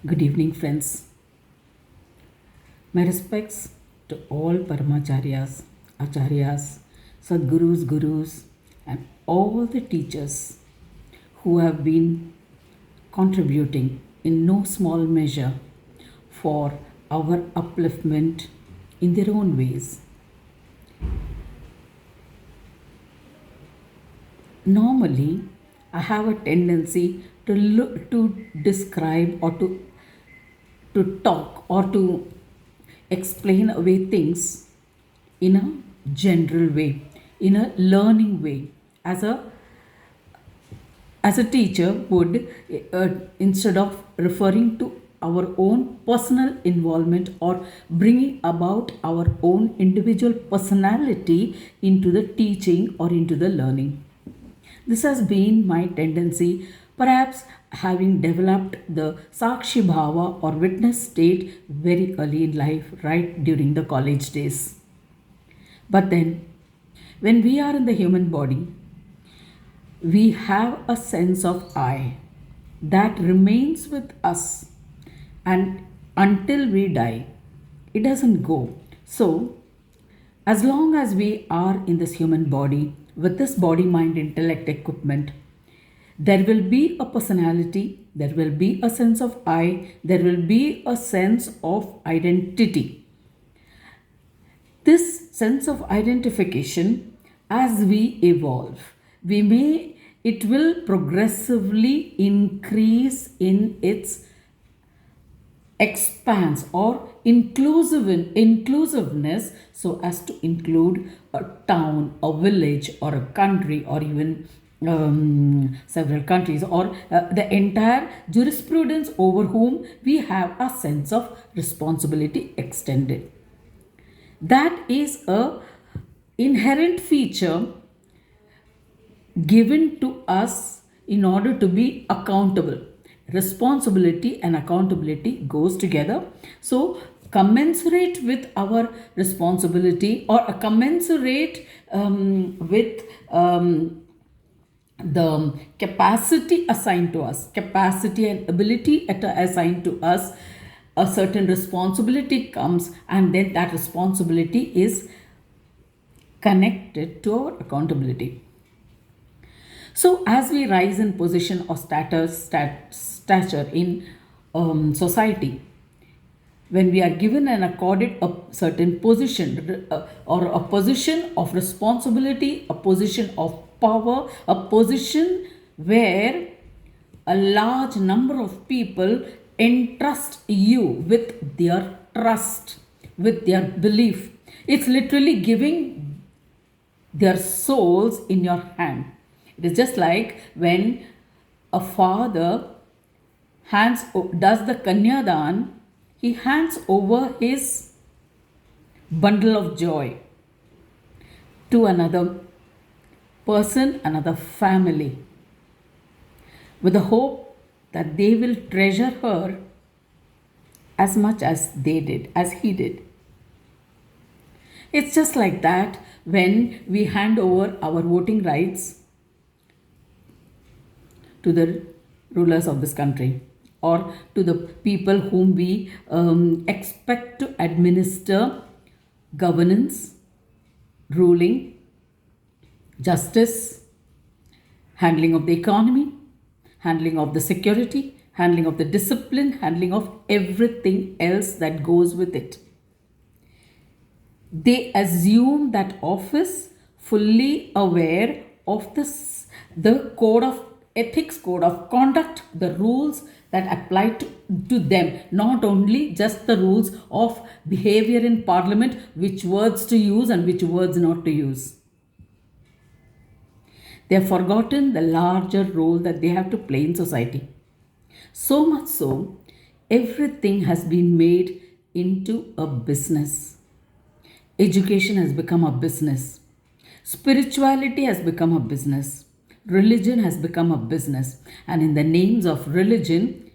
Good evening, friends. My respects to all Paramacharyas, Acharyas, Sadgurus, Gurus, and all the teachers who have been contributing in no small measure for our upliftment in their own ways. Normally, I have a tendency to describe or to talk or to explain away things in a general way, in a learning way, as a teacher would, instead of referring to our own personal involvement or bringing about our own individual personality into the teaching or into the learning. This has been my tendency, perhaps having developed the Sakshi Bhava or witness state very early in life, right during the college days. But then, when we are in the human body, we have a sense of I that remains with us, and until we die, it doesn't go. So, as long as we are in this human body with this body, mind, intellect equipment, there will be a personality, there will be a sense of I, there will be a sense of identity. This sense of identification, as we evolve, it will progressively increase in its expanse or inclusiveness, so as to include a town, a village, or a country, or even several countries, or the entire jurisprudence over whom we have a sense of responsibility extended. That is a inherent feature given to us in order to be accountable. Responsibility and accountability goes together. So commensurate with our responsibility, or a commensurate with the capacity assigned to us, capacity and ability assigned to us, a certain responsibility comes, and then that responsibility is connected to our accountability. So, as we rise in position or stature in society, when we are given and accorded a certain position, or a position of responsibility, a position of power, a position where a large number of people entrust you with their trust, with their belief, it's literally giving their souls in your hand. It is just like when a father does the kanyadan, he hands over his bundle of joy to another person, another family, with the hope that they will treasure her as much as he did. It's just like that when we hand over our voting rights to the rulers of this country, or to the people whom we expect to administer governance, ruling, justice, handling of the economy, handling of the security, handling of the discipline, handling of everything else that goes with it. They assume that office fully aware of the code of ethics, code of conduct, the rules that apply to them, not only just the rules of behavior in parliament, which words to use and which words not to use. They have forgotten the larger role that they have to play in society. So much so, everything has been made into a business. Education has become a business. Spirituality has become a business. Religion has become a business. And in the names of religion,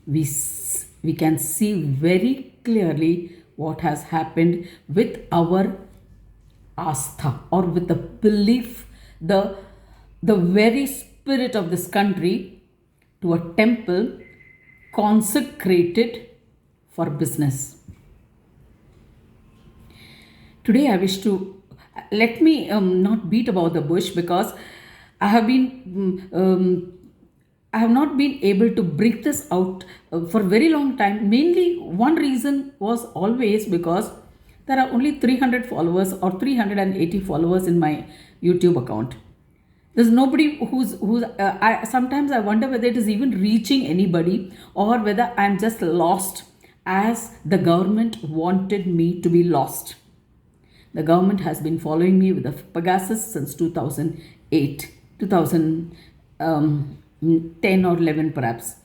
we can see very clearly what has happened with our astha, or with the belief, the very spirit of this country, to a temple consecrated for business. Today, I wish to let me not beat about the bush because I have been I have not been able to break this out for a very long time. Mainly, one reason was always because there are only 300 followers or 380 followers in my YouTube account. There's nobody who's. Sometimes I wonder whether it is even reaching anybody or whether I'm just lost as the government wanted me to be lost. The government has been following me with the Pegasus since 2008, 2010 or 11 perhaps,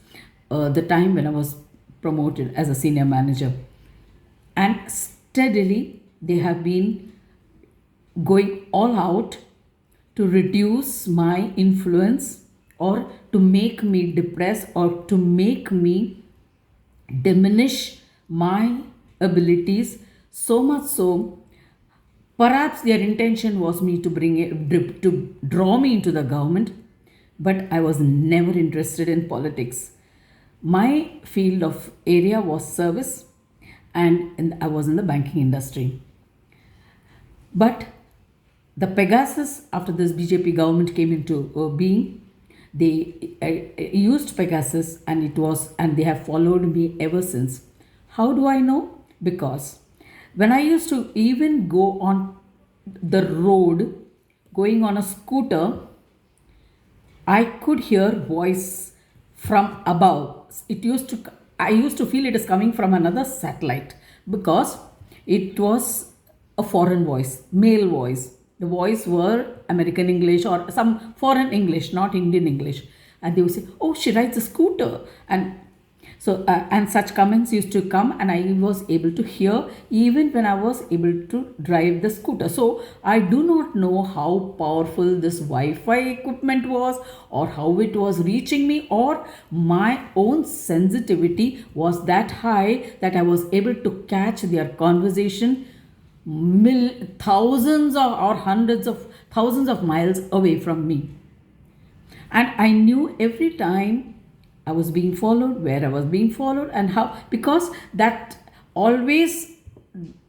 the time when I was promoted as a senior manager. And steadily they have been going all out to reduce my influence or to make me depressed or to make me diminish my abilities, so much so perhaps their intention was me to bring it to draw me into the government, but I was never interested in politics. My field of area was service, and I was in the banking industry. But the Pegasus, after this BJP government came into being, they used Pegasus, and they have followed me ever since. How do I know? Because when I used to even go on the road, going on a scooter, I could hear voice from above. I used to feel it is coming from another satellite because it was a foreign voice, male voice. The voice were American English or some foreign English, not Indian English. And they would say, "Oh, she rides a scooter," and such comments used to come, and I was able to hear even when I was able to drive the scooter. So I do not know how powerful this Wi-Fi equipment was, or how it was reaching me, or my own sensitivity was that high that I was able to catch their conversation thousands or hundreds of thousands of miles away from me. And I knew every time I was being followed, where I was being followed, and how, because that always,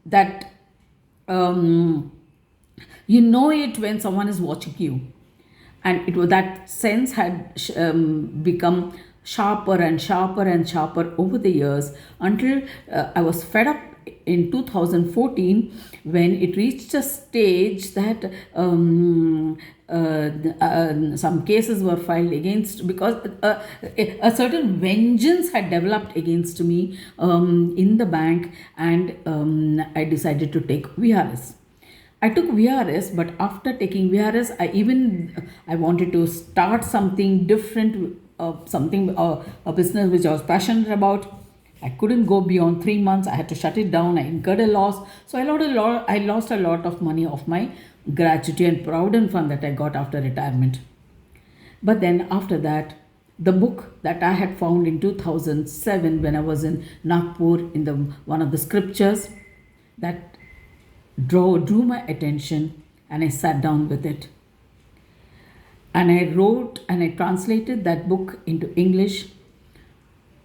that you know it when someone is watching you. And it was that sense had become sharper and sharper and sharper over the years until I was fed up in 2014 when it reached a stage that some cases were filed against, because a certain vengeance had developed against me in the bank, and I decided to take VRS. I took VRS, but after taking VRS, I wanted to start something different, a business which I was passionate about. I couldn't go beyond 3 months. I had to shut it down. I incurred a loss. So I lost a lot of money of my gratuity and provident fund that I got after retirement. But then after that, the book that I had found in 2007 when I was in Nagpur in one of the scriptures, that drew my attention, and I sat down with it. And I wrote and I translated that book into English,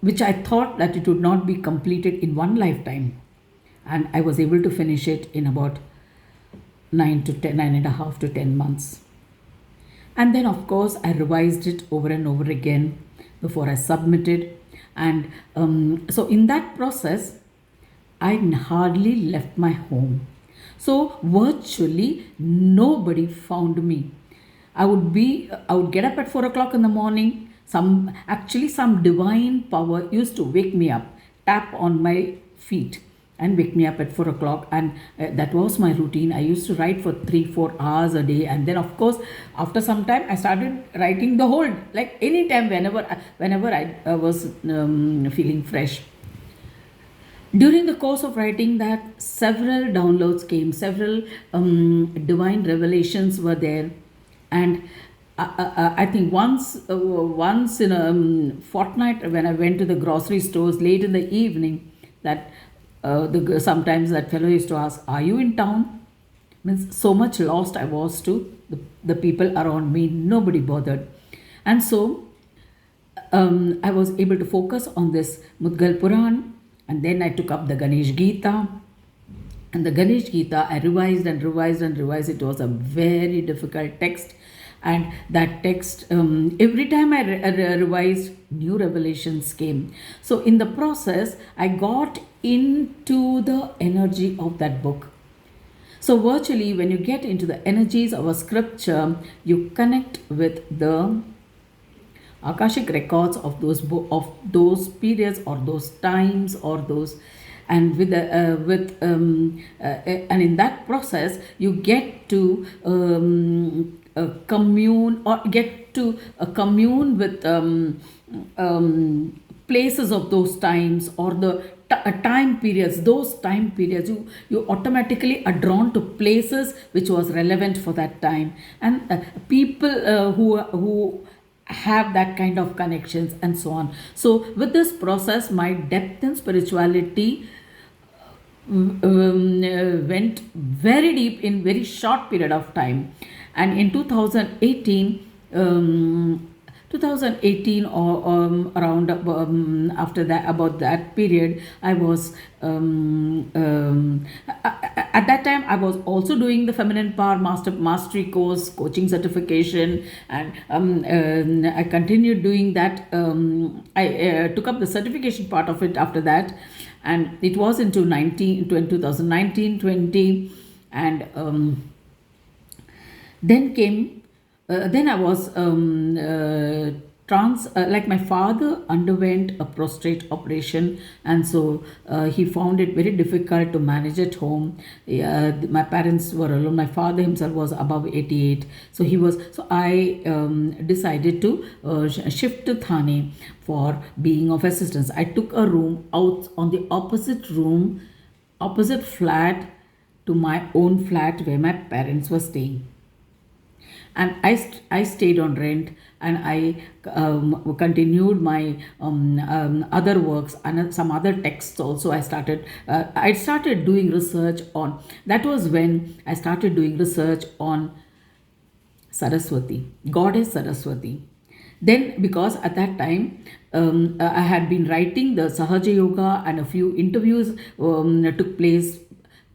which I thought that it would not be completed in one lifetime. And I was able to finish it in about 9.5 to 10 months. And then, of course, I revised it over and over again before I submitted. And so in that process, I hardly left my home. So virtually nobody found me. I would get up at 4 o'clock in the morning. Some divine power used to wake me up, tap on my feet and wake me up at 4 o'clock. And that was my routine. I used to write for 3-4 hours a day. And then, of course, after some time, I started writing the whole, like anytime, whenever I was feeling fresh. During the course of writing that, several downloads came, several divine revelations were there. And I think once in a fortnight, when I went to the grocery stores late in the evening, that sometimes that fellow used to ask, "Are you in town?" Means so much lost I was to the people around me. Nobody bothered. And so I was able to focus on this Mudgal Puran, and then I took up the Ganesh Gita. And the Ganesh Gita, I revised and revised and revised. It was a very difficult text. And that text, every time I revised, new revelations came. So, in the process, I got into the energy of that book. So, virtually, when you get into the energies of a scripture, you connect with the Akashic records of those periods or those times or those, and and in that process you get to commune or get to commune with places of those times or the time periods. Those time periods, you automatically are drawn to places which was relevant for that time, and people who have that kind of connections and so on. So with this process, my depth in spirituality went very deep in very short period of time. And in 2018 or around after that, about that period, I was at that time I was also doing the Feminine Power Mastery course, coaching certification, and I continued doing that. I took up the certification part of it after that, and it was into 2019 20, and then I was like my father underwent a prostate operation, and so he found it very difficult to manage at home. My parents were alone. My father himself was above 88, so I decided to shift to Thane for being of assistance. I took a room out on the opposite flat to my own flat where my parents were staying, and I stayed on rent, and I continued my other works and some other texts also. I started doing research on. That was when I started doing research on Saraswati, Goddess Saraswati. Then, because at that time I had been writing the Sahaja Yoga, and a few interviews took place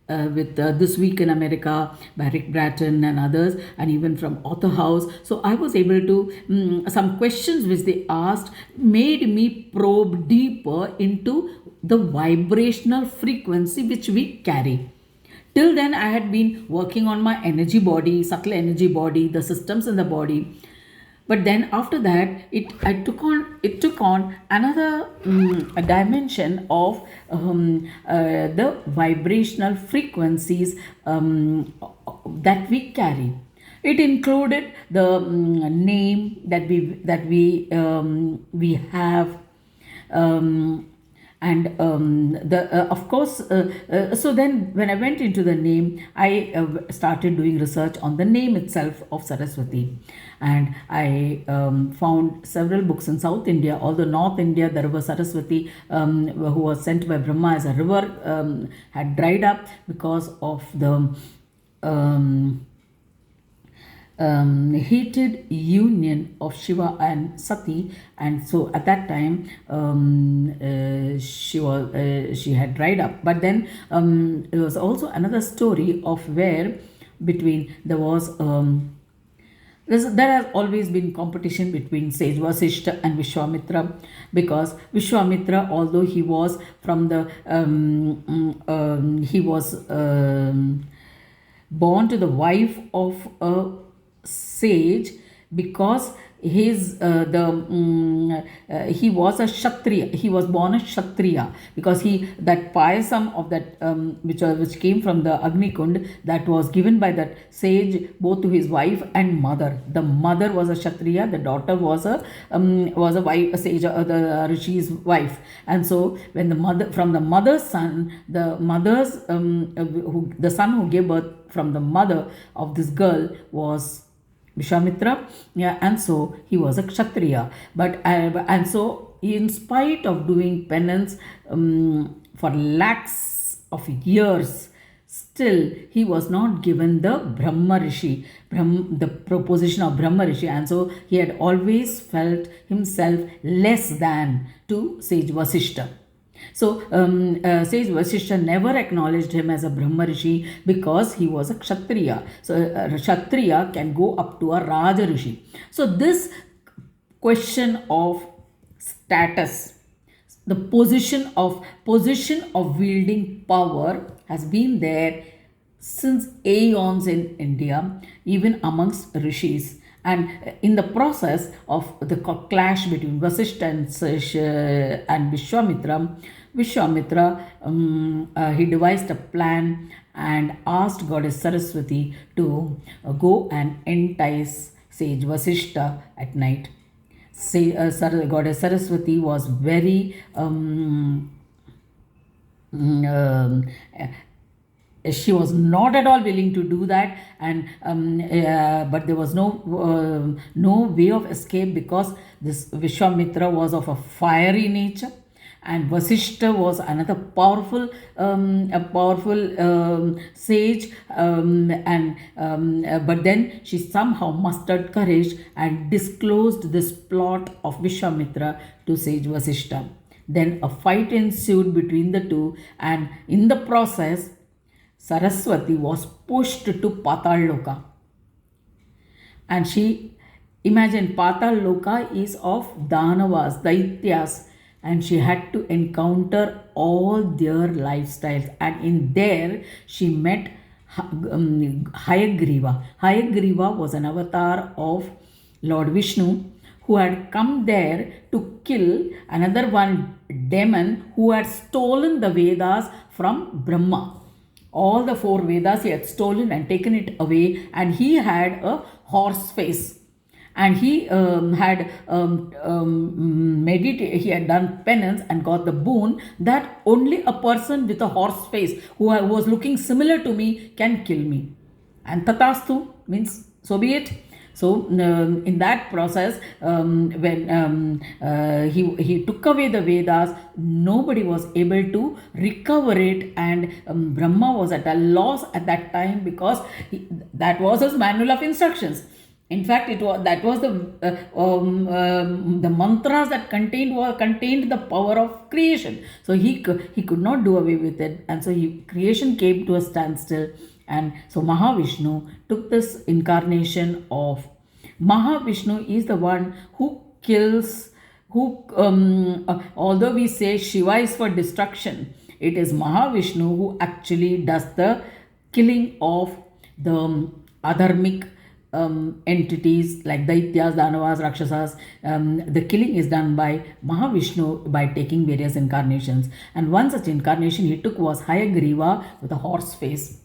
with This Week in America by Rick Bratton and others, and even from Author House. So I was able to, some questions which they asked made me probe deeper into the vibrational frequency which we carry. Till then, I had been working on my energy body, subtle energy body, the systems in the body. But then after that, it took on another dimension of the vibrational frequencies that we carry. It included the name that we have. And of course, so then when I went into the name, I started doing research on the name itself of Saraswati, and I found several books in South India. Although North India, the river Saraswati, who was sent by Brahma as a river, had dried up because of the heated union of Shiva and Sati, and so at that time she had dried up. But then there was also another story of where between there was there has always been competition between sage Vasishta and Vishwamitra, because Vishwamitra, although he was from the he was born to the wife of a sage, because he was a Kshatriya. He was born a Kshatriya because that payasam of that which came from the Agni Kund, that was given by that sage both to his wife and mother. The mother was a Kshatriya, the daughter was a wife, a sage, the rishi's wife. And so when from the mother's son, the son who gave birth from the mother of this girl was Vishwamitra, and so he was a Kshatriya. And so in spite of doing penance for lakhs of years, still he was not given the Brahma Rishi, the proposition of Brahma Rishi, and so he had always felt himself less than to sage Vasishta. So, Sage Vasishta never acknowledged him as a Brahma Rishi because he was a Kshatriya. So, a Kshatriya can go up to a Raja Rishi. So, this question of status, the position of wielding power has been there since aeons in India, even amongst rishis. And in the process of the clash between Vasishta and Vishwamitra, he devised a plan and asked goddess Saraswati to go and entice sage Vasishta at night. Goddess Saraswati was very she was not at all willing to do that, and but there was no way of escape because this Vishwamitra was of a fiery nature, and Vasishta was another powerful sage, but then she somehow mustered courage and disclosed this plot of Vishwamitra to sage Vasishta. Then a fight ensued between the two, and in the process Saraswati was pushed to Patal Loka. And she, imagine, Patal Loka is of Danavas, Daityas, and she had to encounter all their lifestyles. And in there, she met Hayagriva. Hayagriva was an avatar of Lord Vishnu who had come there to kill another one demon who had stolen the Vedas from Brahma. All the 4 Vedas he had stolen and taken it away, and he had a horse face. And he had he had done penance and got the boon that only a person with a horse face who was looking similar to me can kill me. And tatastu means so be it. So in that process, when he took away the Vedas, nobody was able to recover it, and Brahma was at a loss at that time because that was his manual of instructions. In fact, that was the mantras that contained the power of creation. So he could not do away with it, and so creation came to a standstill. And so Mahavishnu took this incarnation of Mahavishnu is the one who kills, although we say Shiva is for destruction, it is Mahavishnu who actually does the killing of the adharmic entities like Daityas, Danavas, Rakshasas. The killing is done by Mahavishnu by taking various incarnations. And one such incarnation he took was Hayagriva with a horse face.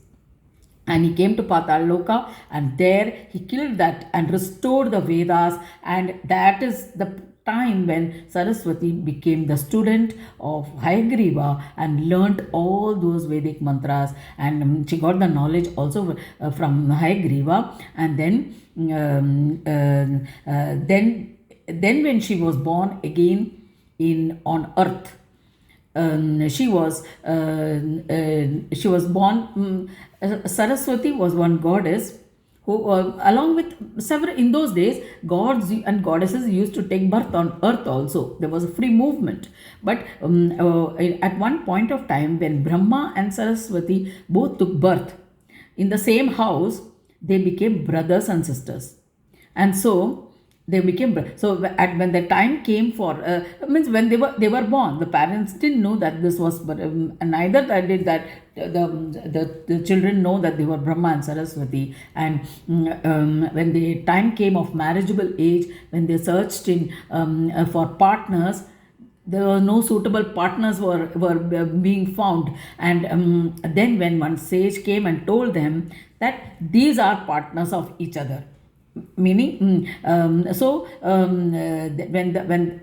And he came to Patal Loka, and there he killed that and restored the Vedas. And that is the time when Saraswati became the student of Hayagriva and learnt all those Vedic mantras. And she got the knowledge also from Hayagriva. And then when she was born again on earth, she was born. Saraswati was one goddess who, along with several, in those days, gods and goddesses used to take birth on earth also. There was a free movement. But at one point of time, when Brahma and Saraswati both took birth in the same house, they became brothers and sisters. And so they became when the time came for means when they were born, the parents didn't know that this was, but neither did that the children know that they were Brahma and Saraswati. And when the time came of marriageable age, when they searched for partners, there were no suitable partners were being found. And then when one sage came and told them that these are partners of each other, meaning when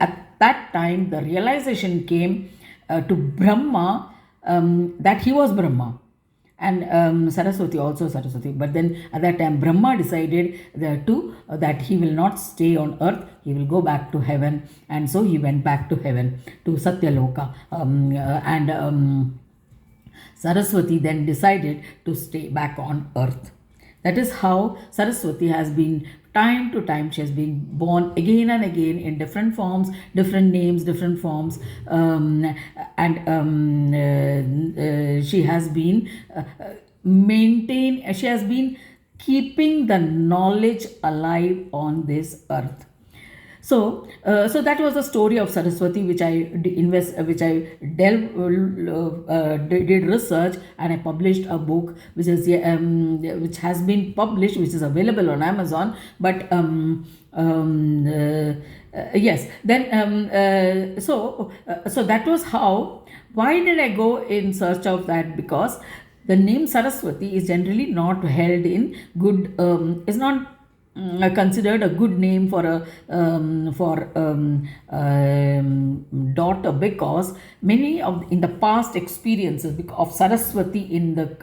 at that time the realization came to Brahma that he was Brahma, and Saraswati also Saraswati. But then at that time Brahma decided that he will not stay on earth, he will go back to heaven. And so he went back to heaven, to Satyaloka, Saraswati then decided to stay back on earth. That is how Saraswati has been, time to time, she has been born again and again in different forms, different names, different forms, and she has been she has been keeping the knowledge alive on this earth. So that was the story of Saraswati, which which I did research, and I published a book which has been published, which is available on Amazon. But yes, then so that was how. Why did I go in search of that? Because the name Saraswati is generally not held in good. Is not considered a good name for a daughter, because many of in the past experiences of Saraswati in the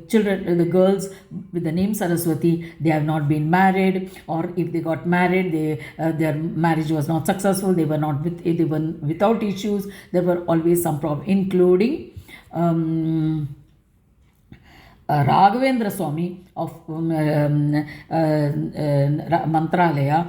children, the girls with the name Saraswati, they have not been married, or if they got married, their marriage was not successful. They were without issues. There were always some problem, including Raghavendra Swami of Mantralaya.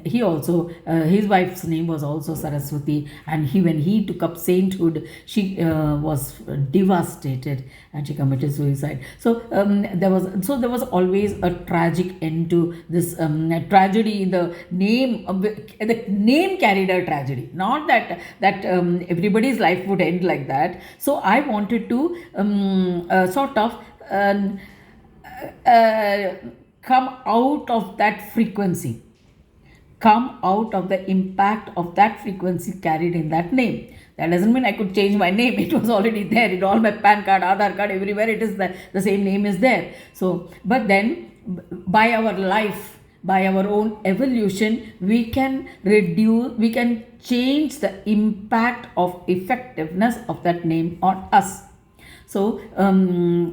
He also, his wife's name was also Saraswati, and when he took up sainthood, she was devastated and she committed suicide. So there was always a tragic end to this tragedy in the name. The name carried a tragedy, not that everybody's life would end like that. So I wanted to sort of come out of that frequency, come out of the impact of that frequency carried in that name. That doesn't mean I could change my name. It was already there. In all my PAN card, Aadhaar card, everywhere it is the same name is there. So, but then by our life, by our own evolution, we can change the impact of effectiveness of that name on us. So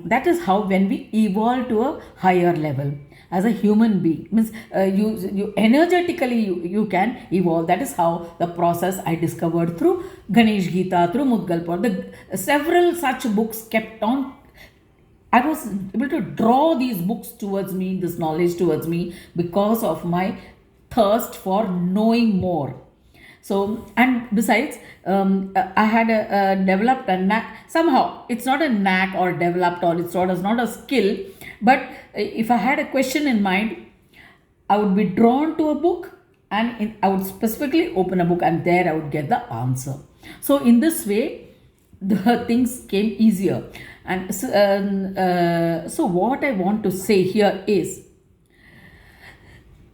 that is how, when we evolve to a higher level as a human being, means you energetically you can evolve. That is how the process I discovered through Ganesh Gita, through Mudgalpur. Several such books kept on. I was able to draw these books towards me, this knowledge towards me, because of my thirst for knowing more. So, and besides, I had developed a knack. Somehow, it's not a knack or developed, or it's not a skill. But if I had a question in mind, I would be drawn to a book, and I would specifically open a book, and there I would get the answer. So in this way, the things came easier. And so what I want to say here is,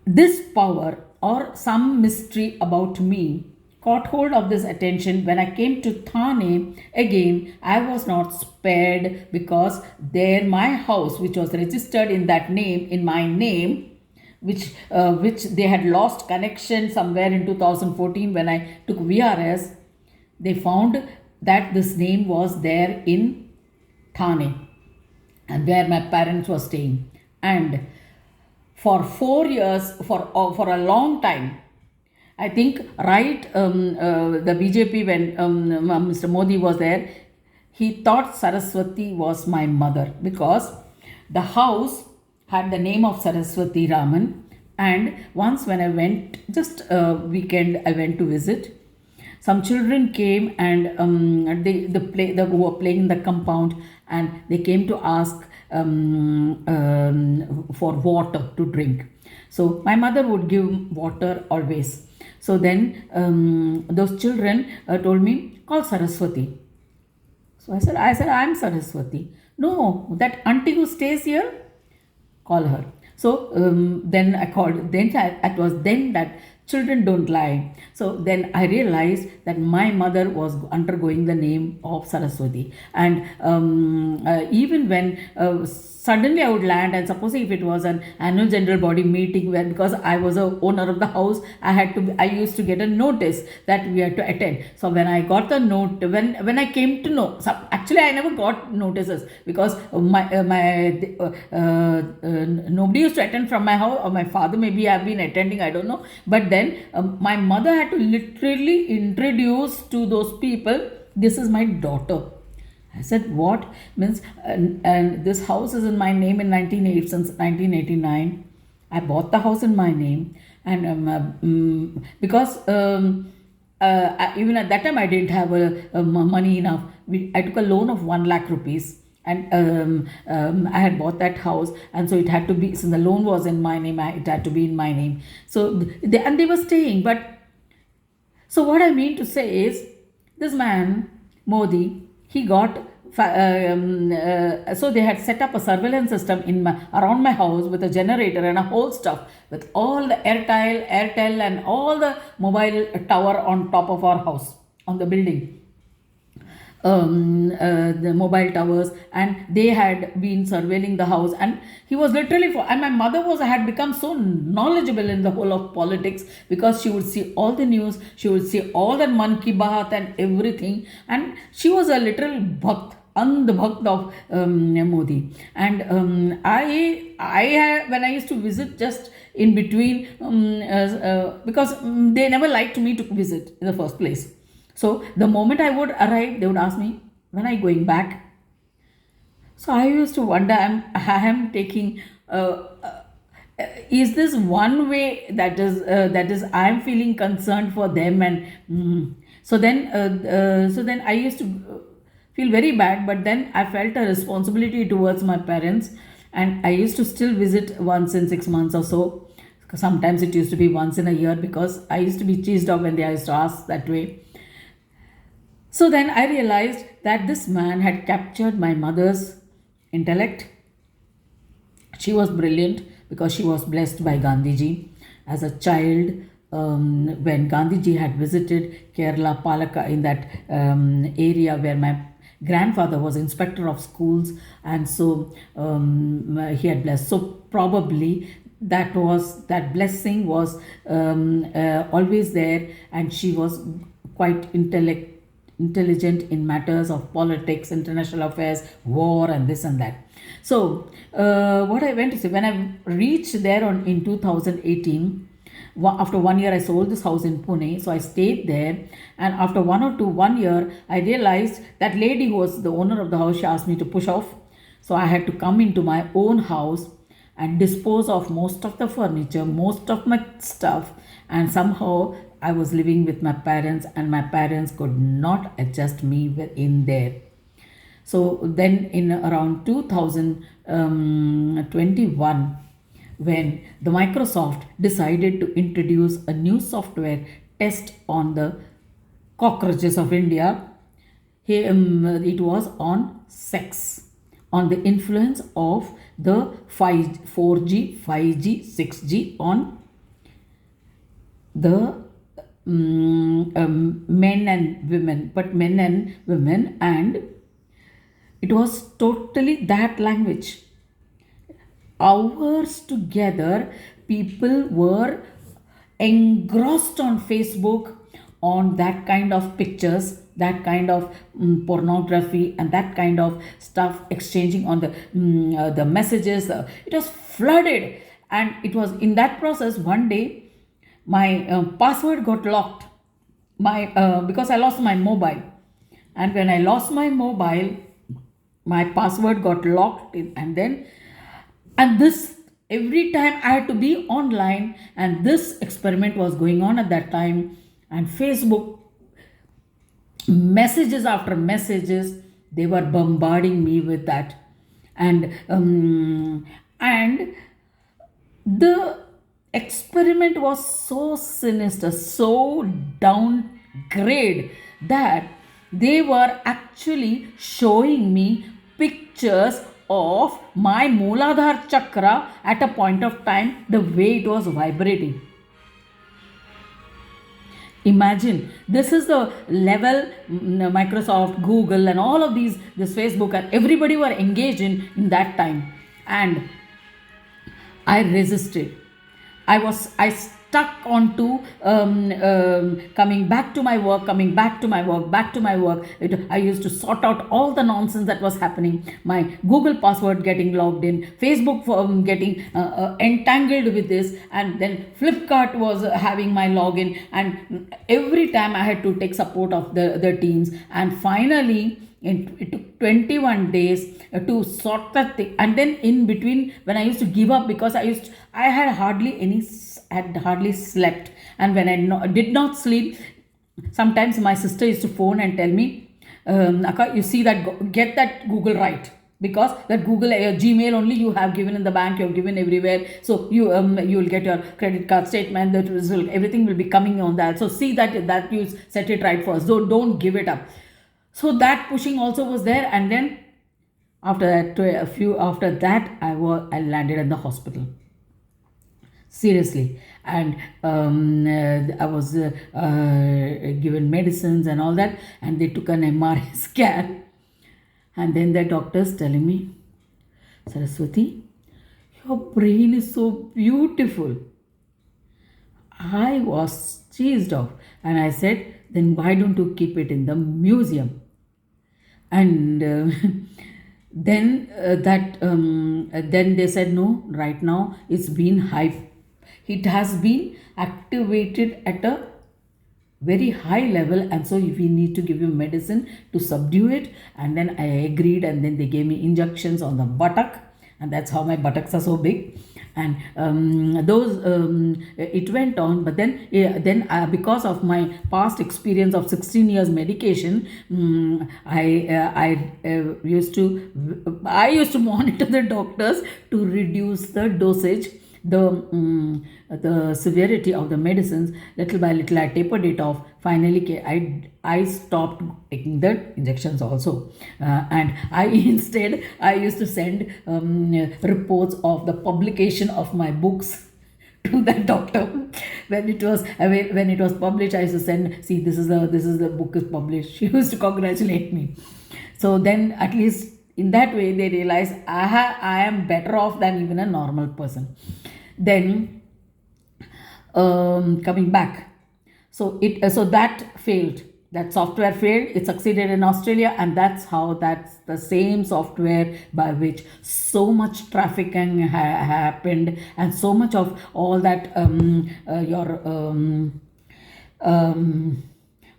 this power or some mystery about me caught hold of this attention when I came to Thane. Again, I was not spared, because there my house, which was registered in that name, in my name, which they had lost connection somewhere in 2014 when I took VRS, they found that this name was there in Thane, and where my parents were staying. And for 4 years, for a long time, I think, right, the BJP, when Mr. Modi was there, he thought Saraswati was my mother, because the house had the name of Saraswati Raman. And once when I went, just a weekend, I went to visit. Some children came, and they who were playing in the compound, and they came to ask for water to drink. So my mother would give water always. So then those children told me, call Saraswati. So I said, I'm Saraswati. No, that auntie who stays here, call her. So then I called. Then it was then that children don't lie. So then I realized that my mother was undergoing the name of Saraswati. And even when suddenly I would land, and supposing if it was an annual general body meeting, where, because I was a owner of the house, I used to get a notice that we had to attend. So when I got the note, when I came to know, actually I never got notices, because nobody used to attend from my house, or my father maybe have been attending, I don't know. But then my mother had to literally introduce to those people this is my daughter. I said, what? Means, and this house is in my name in 1980, since 1989. I bought the house in my name, and because even at that time I didn't have money enough. I took a loan of 1 lakh rupees, and I had bought that house, and so it had to be, since the loan was in my name, it had to be in my name. So they were staying, but so what I mean to say is, this man Modi, he got so they had set up a surveillance system around my house with a generator and a whole stuff, with all the Airtel, and all the mobile tower on top of our house, on the building, the mobile towers, and they had been surveilling the house. And he was literally and my mother had become so knowledgeable in the whole of politics, because she would see all the news, she would see all that Man Ki Baat and everything, and she was a literal bhakt, andhbhakt of Modi. And when I used to visit just in between, because they never liked me to visit in the first place. So the moment I would arrive, they would ask me, when are you going back? So I used to wonder, I am taking, is this one way that is I am feeling concerned for them, and so then I used to feel very bad, but then I felt a responsibility towards my parents, and I used to still visit once in 6 months or so. Sometimes it used to be once in a year, because I used to be cheesed off when they used to ask that way. So then I realized that this man had captured my mother's intellect. She was brilliant because she was blessed by Gandhiji. As a child, when Gandhiji had visited Kerala, Palaka, in that area where my grandfather was inspector of schools, and so he had blessed. So probably that blessing was always there, and she was quite intelligent in matters of politics, international affairs, war, and this and that. So what I went to say, when I reached there in 2018, after 1 year I sold this house in Pune, so I stayed there, and after 1 year I realized that lady who was the owner of the house, she asked me to push off. So I had to come into my own house and dispose of most of the furniture, most of my stuff, and somehow I was living with my parents, and my parents could not adjust me in there. So then in around 2021, when the Microsoft decided to introduce a new software test on the cockroaches of India, it was on sex, on the influence of the 4G, 5G, 6G on the men and women, and it was totally that language. Hours together, people were engrossed on Facebook, on that kind of pictures, that kind of pornography, and that kind of stuff, exchanging on the messages. It was flooded, and it was in that process. One day, my password got locked, because I lost my mobile, and when I lost my mobile, my password got locked, and this, every time I had to be online, and this experiment was going on at that time, and Facebook, messages after messages, they were bombarding me with that, and the experiment was so sinister, so downgrade, that they were actually showing me pictures of my Mooladhara chakra at a point of time, the way it was vibrating. Imagine, this is the level Microsoft, Google, and all of these, this Facebook, and everybody were engaged in that time. And I resisted. I stuck on to coming back to my work, coming back to my work, back to my work. I used to sort out all the nonsense that was happening. My Google password getting logged in, Facebook getting entangled with this, and then Flipkart was having my login, and every time I had to take support of the teams, and finally it took 21 days to sort that thing. And then in between, when I used to give up, because I had hardly any, had hardly slept, and when I did not sleep, sometimes my sister used to phone and tell me, Akka, you see that, get that Google right, because that Google Gmail only you have given in the bank, you have given everywhere, so you will get your credit card statement, that result, everything will be coming on that, so see that you set it right first, so don't give it up. So that pushing also was there. And then after that I landed in the hospital, seriously. And I was given medicines and all that, and they took an MRI scan, and then the doctors telling me, Saraswati, your brain is so beautiful. I was cheesed off, and I said, then why don't you keep it in the museum? And then they said, no, right now it's been it has been activated at a very high level, and so if we need to give you medicine to subdue it. And then I agreed, and then they gave me injections on the buttock, and that's how my buttocks are so big. And it went on. But then because of my past experience of 16 years medication, I used to monitor the doctors to reduce the dosage, the severity of the medicines. Little by little I tapered it off. Finally I stopped taking the injections also, and instead I used to send reports of the publication of my books to the doctor. When it was published, I used to send, see, this is the book is published. She used to congratulate me. So then at least in that way they realize I am better off than even a normal person. Then coming back, so that failed, that software failed. It succeeded in Australia, and that's the same software by which so much trafficking happened, and so much of all that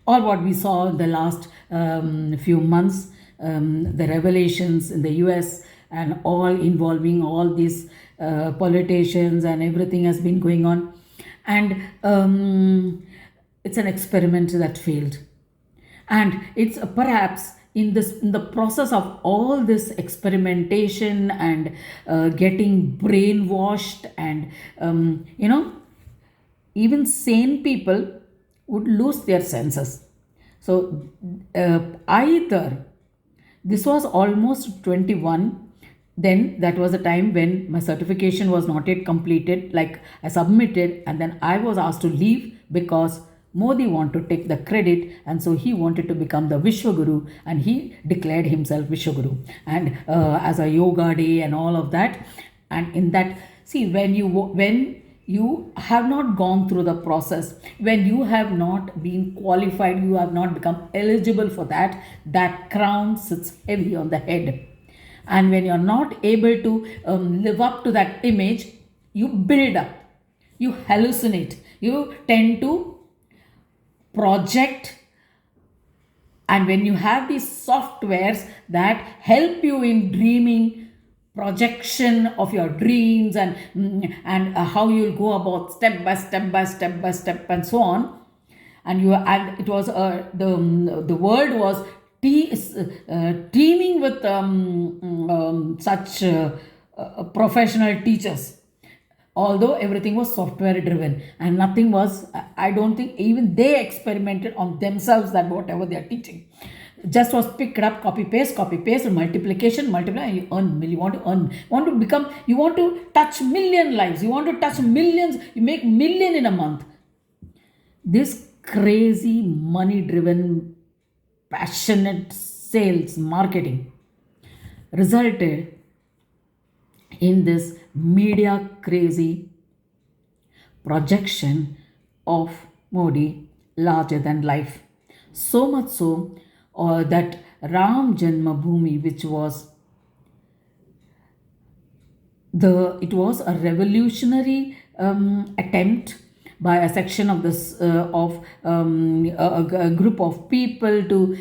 all what we saw in the last few months, the revelations in the US, and all involving all these politicians, and everything has been going on. And it's an experiment that failed. And it's perhaps in the process of all this experimentation and getting brainwashed, and even sane people would lose their senses. So either this was almost 21, then that was a time when my certification was not yet completed, like I submitted, and then I was asked to leave because Modi wanted to take the credit, and so he wanted to become the Vishwaguru, and he declared himself Vishwaguru, and as a yoga day and all of that. And in that, see, when you have not gone through the process, when you have not been qualified, you have not become eligible for that crown sits heavy on the head. And when you're not able to live up to that image, you build up, you hallucinate, you tend to project. And when you have these softwares that help you in dreaming, projection of your dreams, and how you'll go about step by step and so on, and it was the world was teeming with such professional teachers, although everything was software driven, and nothing was, I don't think even they experimented on themselves, that whatever they are teaching just was picked up, copy paste, multiplication, multiply, and you earn. You want to touch million lives, you want to touch millions, you make million in a month. This crazy money driven passionate sales marketing resulted in this media crazy projection of Modi larger than life. So much so that Ram Janmabhoomi, which was it was a revolutionary attempt by a section of this of a group of people to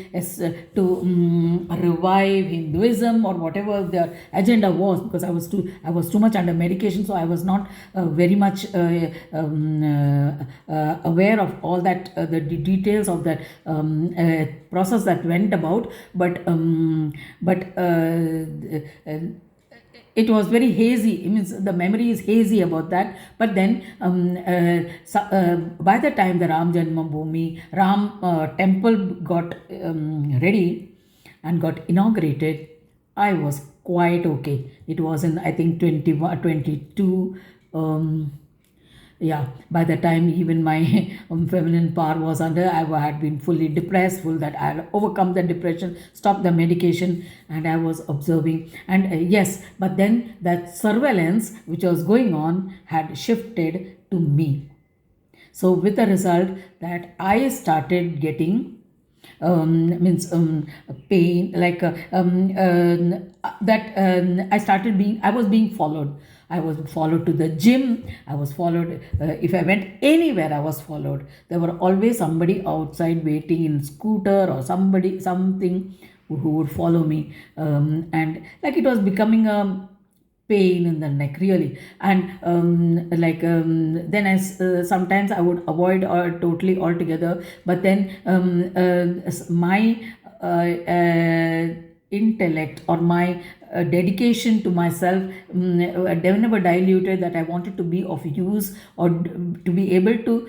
revive Hinduism or whatever their agenda was, because I was too much under medication, so I was not very much aware of all that the details of that process that went about, but it was very hazy. It means the memory is hazy about that. But then by the time the Ram Janmabhoomi Ram temple got ready and got inaugurated, I was quite okay. It was in, I think, 21 22. Yeah, by the time even my feminine power was under, I had been fully depressed, full that I had overcome the depression, stopped the medication, and I was observing. And yes, but then that surveillance which was going on had shifted to me. So with the result that I started getting pain, like I started being, I was being followed. I was followed to the gym. I was followed. If I went anywhere, I was followed. There were always somebody outside waiting in scooter or something who would follow me. And like it was becoming a pain in the neck, really. And then sometimes I would avoid or totally altogether. But then my intellect or my dedication to myself never diluted, that I wanted to be of use or to be able to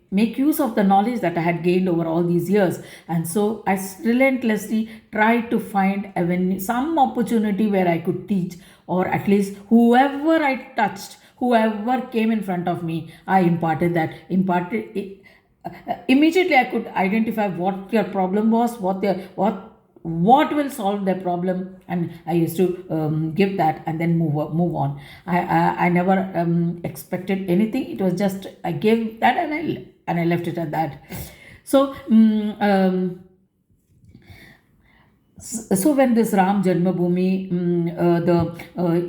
make use of the knowledge that I had gained over all these years. And so I relentlessly tried to find some opportunity where I could teach, or at least whoever I touched, whoever came in front of me, I imparted immediately. I could identify what their problem was, what will solve their problem, and I used to give that and then move on. I never expected anything. It was just I gave that and I left it at that. So so when this Ram Janmabhoomi, the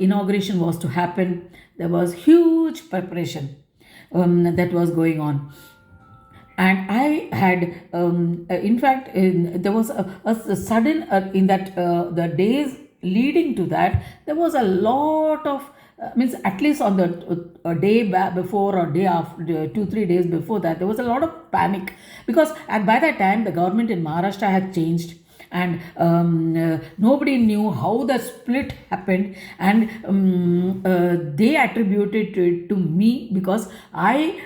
inauguration was to happen, there was huge preparation that was going on. And I had, in fact, there was a sudden, in that the days leading to that, there was a lot of, means at least on the day before or day after, 2-3 days before that, there was a lot of panic, because by that time the government in Maharashtra had changed. And nobody knew how the split happened, and they attributed it to me, because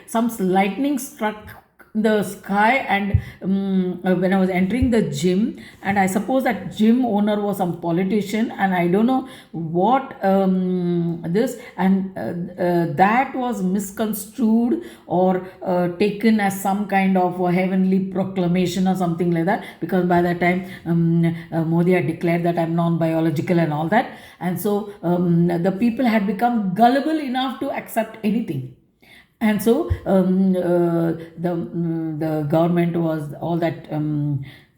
some lightning struck the sky, and when I was entering the gym, and I suppose that gym owner was some politician, and I don't know what this, and that was misconstrued or taken as some kind of a heavenly proclamation or something like that, because by that time Modi had declared that I'm non-biological and all that, and so the people had become gullible enough to accept anything. And so the government was all that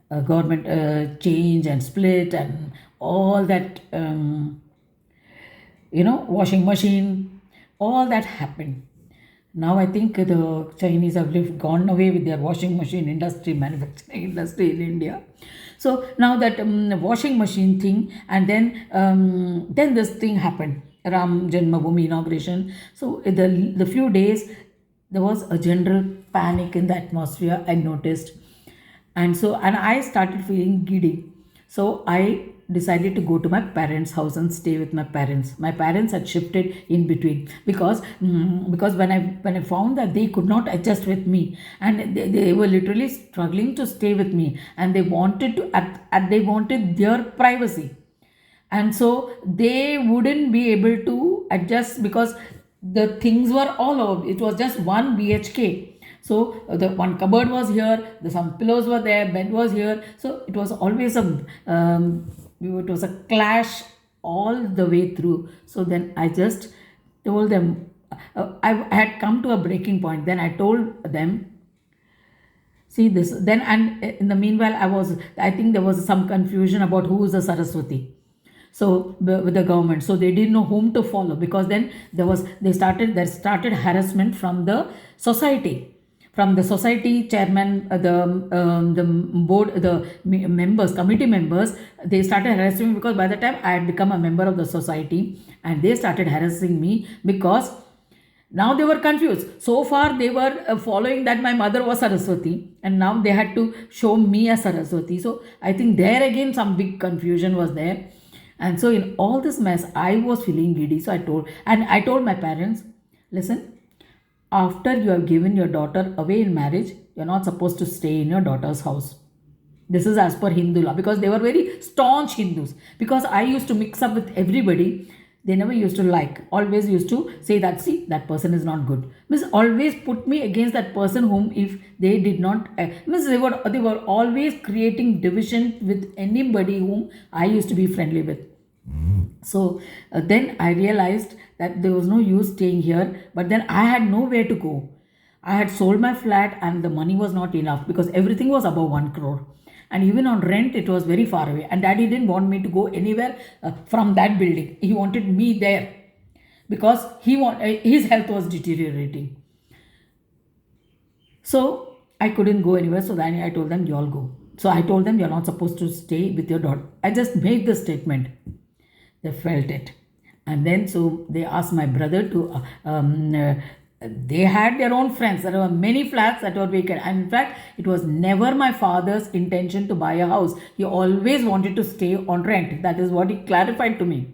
government change and split and all that, washing machine, all that happened. Now I think the Chinese have gone away with their washing machine industry, manufacturing industry in India. So now that washing machine thing, and then this thing happened, Ram Janmabhoomi inauguration. So the few days, there was a general panic in the atmosphere, I noticed. And I started feeling giddy. So I decided to go to my parents' house and stay with my parents. My parents had shifted in between, because when I found that they could not adjust with me, and they were literally struggling to stay with me, and they wanted their privacy. And so they wouldn't be able to adjust, because the things were all over. It was just one BHK. So the one cupboard was here, some pillows were there, bed was here. So it was always it was a clash all the way through. So then I just told them, I had come to a breaking point. Then I told them, see this. Then, and in the meanwhile, I think there was some confusion about who is a Saraswati. So with the government, so they didn't know whom to follow, because then there started harassment from the society, from the society chairman, the board, the members, committee members. They started harassing me because by the time I had become a member of the society, and they started harassing me because now they were confused. So far they were following that my mother was Saraswati, and now they had to show me as Saraswati. So I think there again some big confusion was there. And so in all this mess, I was feeling giddy. So I told my parents, listen, after you have given your daughter away in marriage, you're not supposed to stay in your daughter's house. This is as per Hindu law, because they were very staunch Hindus. Because I used to mix up with everybody, they never used to always used to say that, see, that person is not good. Means always put me against that person whom, if they did not, means they were always creating division with anybody whom I used to be friendly with. So then I realized that there was no use staying here, but then I had nowhere to go. I had sold my flat and the money was not enough, because everything was above 1 crore. And even on rent, it was very far away. And daddy didn't want me to go anywhere from that building. He wanted me there because his health was deteriorating. So I couldn't go anywhere. So then I told them, you all go. So I told them, you're not supposed to stay with your daughter. I just made the statement. They felt it. And then so they asked my brother to they had their own friends. There were many flats that were vacant. And in fact, it was never my father's intention to buy a house. He always wanted to stay on rent. That is what he clarified to me.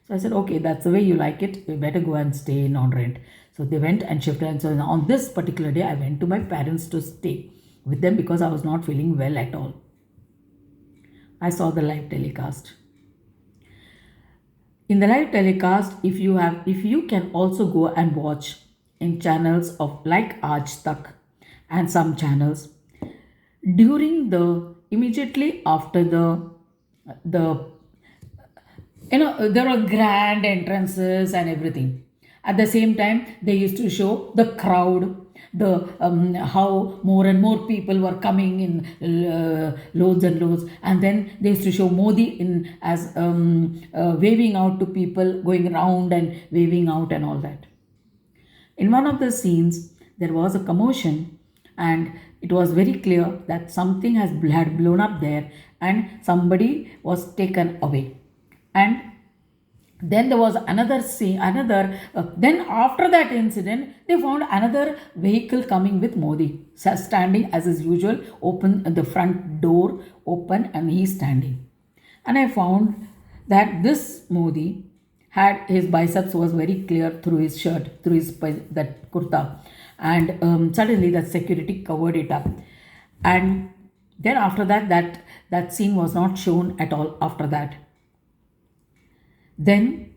So I said, okay, that's the way you like it. You better go and stay in on rent. So they went and shifted. And so on this particular day, I went to my parents to stay with them because I was not feeling well at all. I saw the live telecast. In the live telecast, if you can also go and watch in channels of like Aaj Tak and some channels, immediately after the there were grand entrances and everything. At the same time, they used to show the crowd, how more and more people were coming in loads and loads, and then they used to show Modi as waving out to people, going around and waving out and all that. In one of the scenes, there was a commotion, and it was very clear that something had blown up there, and somebody was taken away. And then there was another scene, then after that incident, they found another vehicle coming with Modi, standing as is usual, open the front door open, and he's standing. And I found that this Modi had, his biceps was very clear through his shirt, through that kurta, and suddenly that security covered it up. And then after that scene was not shown at all after that. Then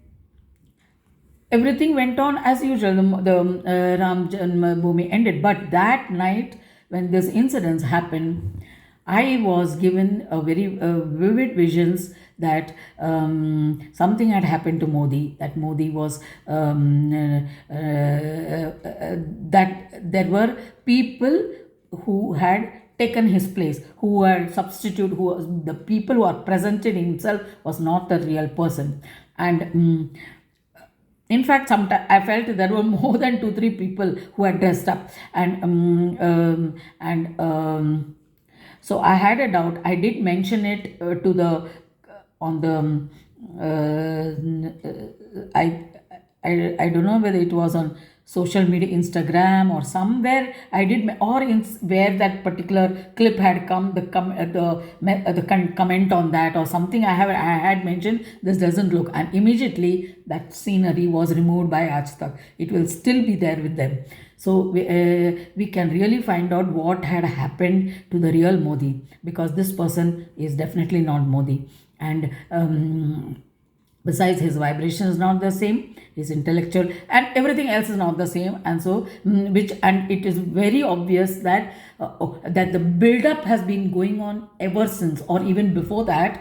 everything went on as usual. The Ram Janmabhoomi ended. But that night, when this incidents happened, I was given a very vivid visions that something had happened to Modi. That Modi was that there were people who had taken his place, who were substitute, the people who are presented himself was not the real person. And in fact, sometimes I felt there were more than 2-3 people who had dressed up, and so I had a doubt. I did mention it to the on the I don't know whether it was on social media, Instagram or somewhere. I did, where that particular clip had come, the comment on that or something. I had mentioned this doesn't look, and immediately that scenery was removed by Aaj Tak. It will still be there with them. So we can really find out what had happened to the real Modi, because this person is definitely not Modi. And besides, his vibration is not the same, his intellectual and everything else is not the same. And so and it is very obvious that that the build up has been going on ever since, or even before that,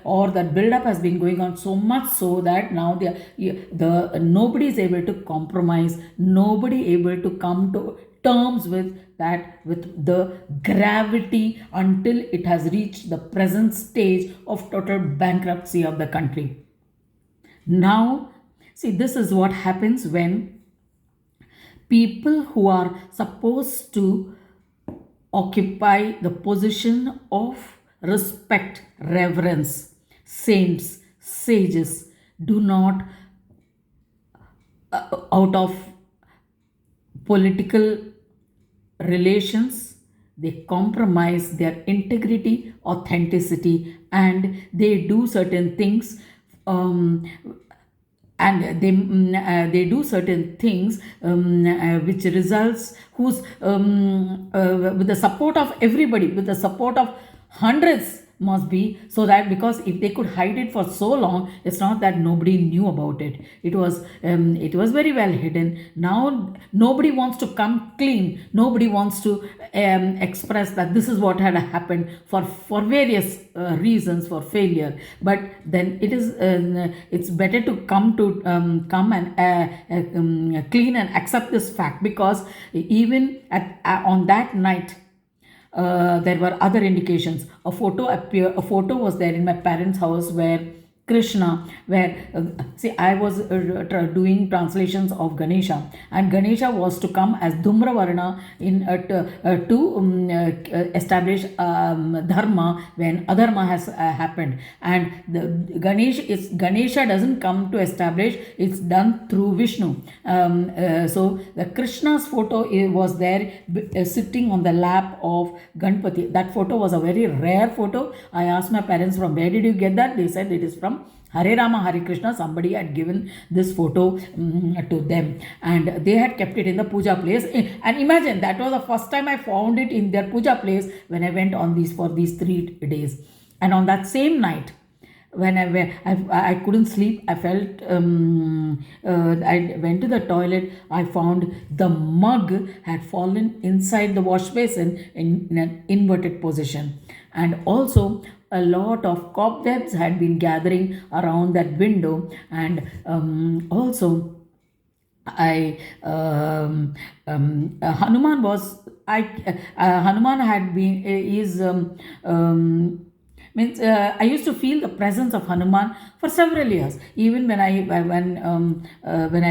or that build-up has been going on so much so that now the nobody is able to compromise, nobody able to come to terms with that, with the gravity, until it has reached the present stage of total bankruptcy of the country. Now, see, this is what happens when people who are supposed to occupy the position of respect, reverence, saints, sages, do not, out of political relations, they compromise their integrity, authenticity, and they do certain things, um, and they do certain things, which results, whose with the support of everybody, with the support of hundreds, must be, so that, because if they could hide it for so long, it's not that nobody knew about it, it was very well hidden. Now nobody wants to come clean, nobody wants to express that this is what had happened, for various reasons, for failure. But then it's better to come and clean and accept this fact, because even on that night, there were other indications. A photo was there in my parents' house where Krishna, where see, I was doing translations of Ganesha, and Ganesha was to come as Dhumravarna to establish dharma when adharma has happened. And Ganesha doesn't come to establish; it's done through Vishnu. So the Krishna's photo was there, sitting on the lap of Ganpati. That photo was a very rare photo. I asked my parents, from where did you get that? They said it is from Hare Rama, Hare Krishna. Somebody had given this photo to them, and they had kept it in the puja place. And imagine, that was the first time I found it in their puja place when I went on these 3 days. And on that same night, when I couldn't sleep, I felt, I went to the toilet, I found the mug had fallen inside the wash basin in an inverted position. And also, a lot of cobwebs had been gathering around that window. And also, Hanuman was, Hanuman had been, means I used to feel the presence of Hanuman for several years. Even when I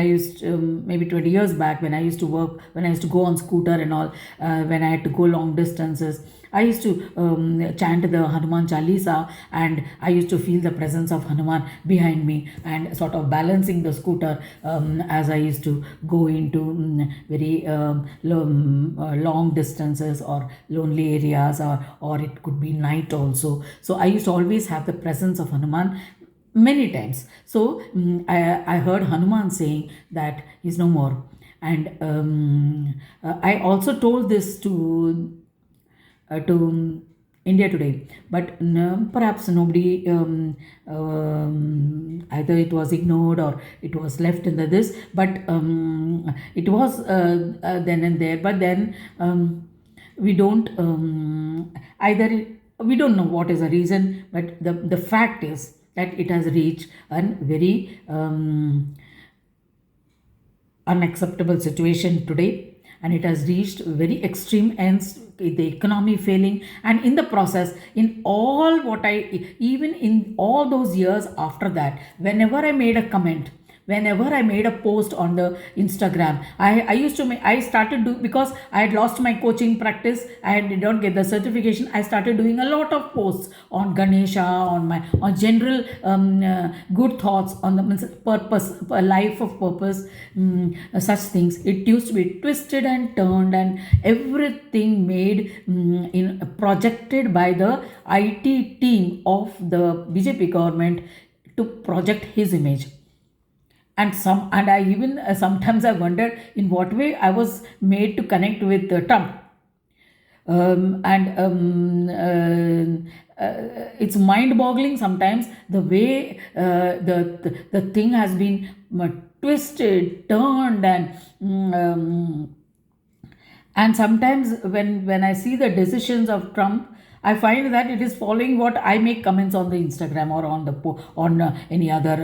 used, maybe 20 years back, when I used to work, when I used to go on scooter and all, when I had to go long distances, I used to chant the Hanuman Chalisa, and I used to feel the presence of Hanuman behind me and sort of balancing the scooter as I used to go into very long distances or lonely areas, or it could be night also. So I used to always have the presence of Hanuman many times. So I heard Hanuman saying that he's no more. And I also told this to India Today, but perhaps nobody, either it was ignored or it was left in the this, but it was then and there. But then we don't, either we don't know what is the reason, but the fact is that it has reached a very unacceptable situation today, and it has reached very extreme ends, the economy failing. And in the process, in all what even in all those years after that, whenever I made a comment, whenever I made a post on the Instagram, I started do, because I had lost my coaching practice, I did not get the certification. I started doing a lot of posts on Ganesha, on general good thoughts on the purpose, life of purpose, such things. It used to be twisted and turned, and everything made projected by the IT team of the BJP government to project his image. And I even sometimes I wondered in what way I was made to connect with Trump. It's mind-boggling sometimes the way the thing has been twisted, turned, and sometimes when I see the decisions of Trump, I find that it is following what I make comments on the Instagram or on the on any other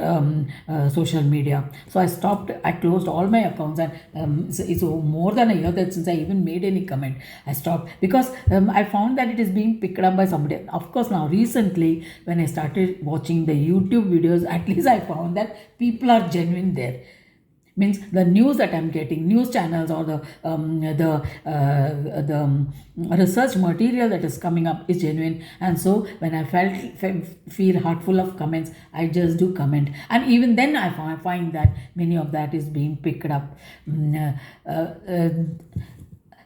social media. So I stopped. I closed all my accounts, and it's more than a year that since I even made any comment. I stopped because I found that it is being picked up by somebody. Of course, now recently when I started watching the YouTube videos, at least I found that people are genuine there. Means the news that I'm getting, news channels or the research material that is coming up is genuine. And so when I feel heartful of comments, I just do comment, and even then I find that many of that is being picked up.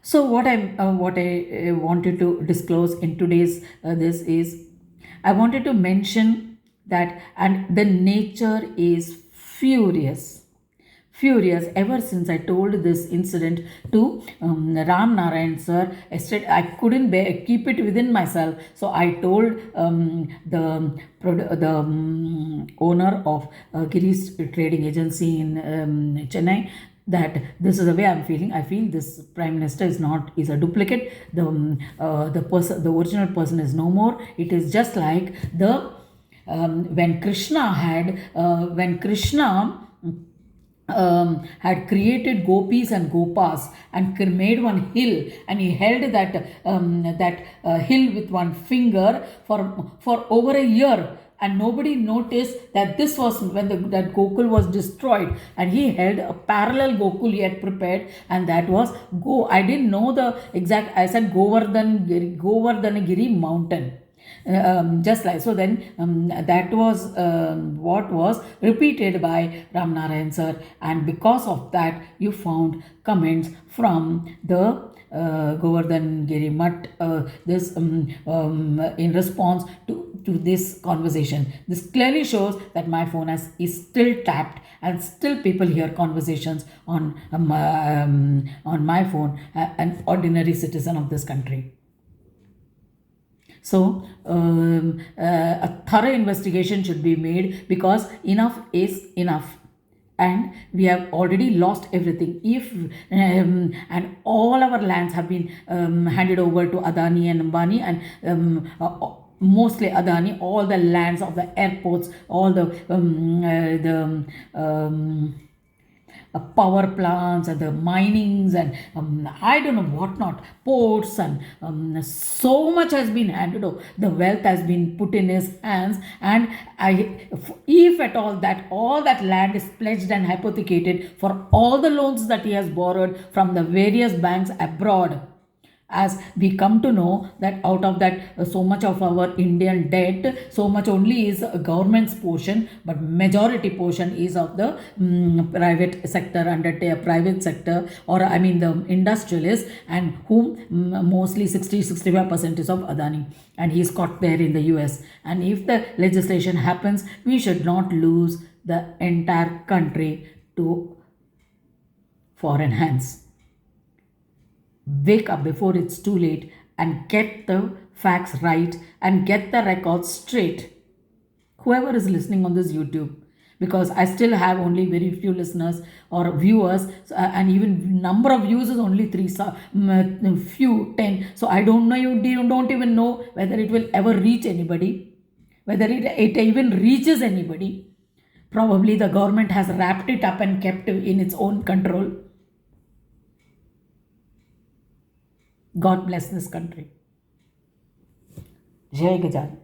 So what I wanted to disclose in today's this is, I wanted to mention that, and the nature is furious ever since I told this incident to Ram Narayan sir. Yesterday, I couldn't keep it within myself, so I told the owner of Giri's trading agency in Chennai that this is the way I'm feeling. I feel this prime minister is a duplicate. The original person is no more. It is just like the when Krishna had created gopis and gopas and made one hill, and he held that hill with one finger for over a year, and nobody noticed that this was when that Gokul was destroyed, and he held a parallel Gokul he had prepared, and that was I didn't know the exact. I said Govardhanagiri mountain. Just like so, then that was what was repeated by Ram Narayan sir, and because of that you found comments from the Govardhan Giri Mutt in response to this conversation. This clearly shows that my phone is still tapped, and still people hear conversations on my phone, an ordinary citizen of this country. So a thorough investigation should be made, because enough is enough, and we have already lost everything. If and all our lands have been handed over to Adani and Ambani, and mostly Adani, all the lands of the airports, all the power plants and the minings and I don't know what not, ports, and so much has been handed over. The wealth has been put in his hands, and if at all that land is pledged and hypothecated for all the loans that he has borrowed from the various banks abroad. As we come to know that out of that so much of our Indian debt, so much only is a government's portion, but majority portion is of the private sector, private sector, or I mean the industrialists, and whom mostly 60-65% is of Adani, and he is caught there in the US. And if the legislation happens, we should not lose the entire country to foreign hands. Wake up before it's too late and get the facts right and get the records straight. Whoever is listening on this YouTube, because I still have only very few listeners or viewers, and even number of views is only 3, few, 10. So I don't know, you don't even know whether it will ever reach anybody, whether it even reaches anybody. Probably the government has wrapped it up and kept it in its own control. God bless this country. Jai Gajan.